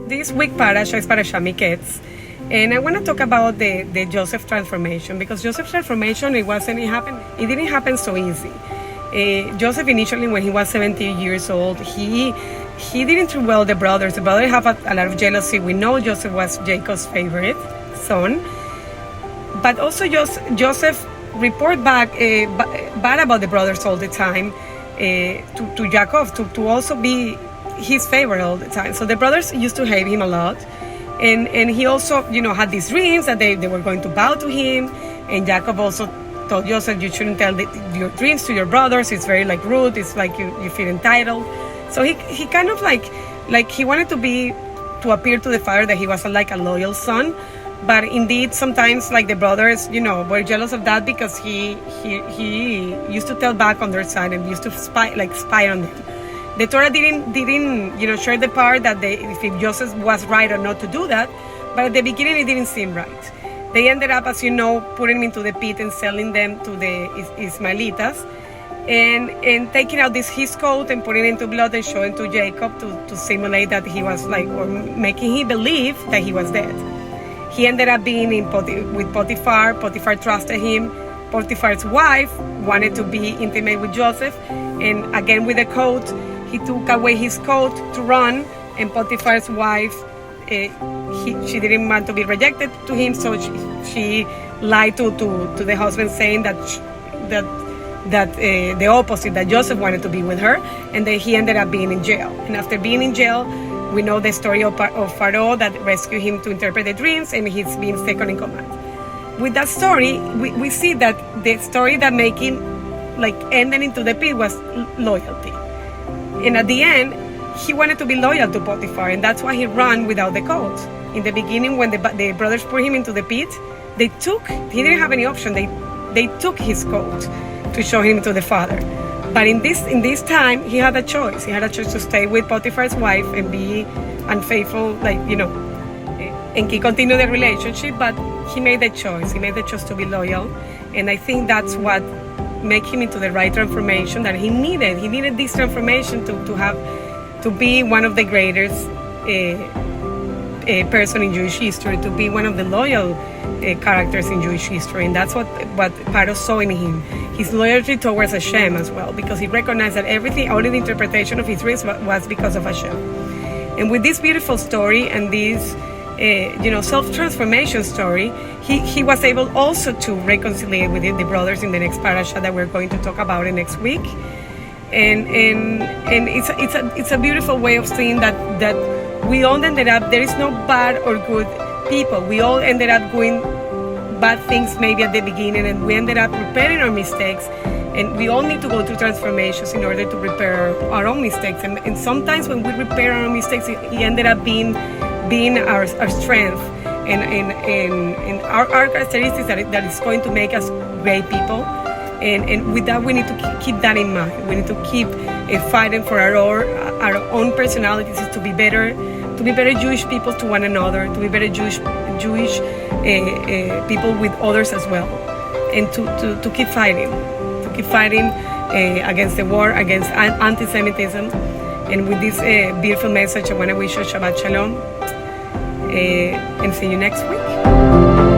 This week parasha is PARASHA MIKETZ, and I want to talk about the Joseph transformation, because Joseph's transformation, it didn't happen so easy. Joseph initially, when he was 17 years old, he didn't treat well the brothers. The brothers have a lot of jealousy. We know Joseph was Jacob's favorite son, but also Joseph report back bad about the brothers all the time to Jacob, to also be his favorite all the time. So the brothers used to hate him a lot, and he also had these dreams that they were going to bow to him. And Jacob also told Joseph, you shouldn't tell your dreams to your brothers. It's very rude. It's like you feel entitled. So he kind of like he wanted to appear to the father that he was a loyal son. But indeed, sometimes the brothers, were jealous of that, because he used to tell back on their side and used to spy on them. The Torah didn't share the part that if Joseph was right or not to do that, but at the beginning it didn't seem right. They ended up, as you know, putting him into the pit and selling them to the Ismaelitas, and taking out his coat and putting it into blood and showing to Jacob to simulate that he was or making him believe that he was dead. He ended up being with Potiphar. Potiphar trusted him. Potiphar's wife wanted to be intimate with Joseph, and again with the coat, he took away his coat to run, and Potiphar's wife, she didn't want to be rejected to him, so she lied to the husband, saying that the opposite, that Joseph wanted to be with her, and then he ended up being in jail. And after being in jail, we know the story of Pharaoh that rescued him to interpret the dreams, and he's being second in command. With that story, we see that the story that made him ending into the pit was loyalty. And at the end, he wanted to be loyal to Potiphar, and that's why he ran without the coat. In the beginning, when the brothers put him into the pit, he didn't have any option. They took his coat to show him to the father. But in this time, he had a choice. He had a choice to stay with Potiphar's wife and be unfaithful, and he continued the relationship. But he made the choice. He made the choice to be loyal, and I think that's what made him into the right transformation that he needed. He needed this transformation to be one of the greatest person in Jewish history, to be one of the loyal characters in Jewish history. And that's what Pharaoh saw in him, his loyalty towards Hashem as well, because he recognized that all the interpretation of his dreams was because of Hashem. And with this beautiful story and this self-transformation story, he was able also to reconcile with the brothers in the next parasha that we're going to talk about next week. And it's a beautiful way of seeing that we all ended up, there is no bad or good people. We all ended up doing bad things maybe at the beginning, and we ended up repairing our mistakes, and we all need to go through transformations in order to repair our own mistakes. And sometimes when we repair our own mistakes, it ended up being our strength and our characteristics that is going to make us great people. And with that, we need to keep that in mind. We need to keep fighting for our own personalities, to be better Jewish people to one another, to be better Jewish people with others as well, and to keep fighting, against the war, against anti-Semitism. And with this beautiful message, I want to wish you Shabbat Shalom, and see you next week.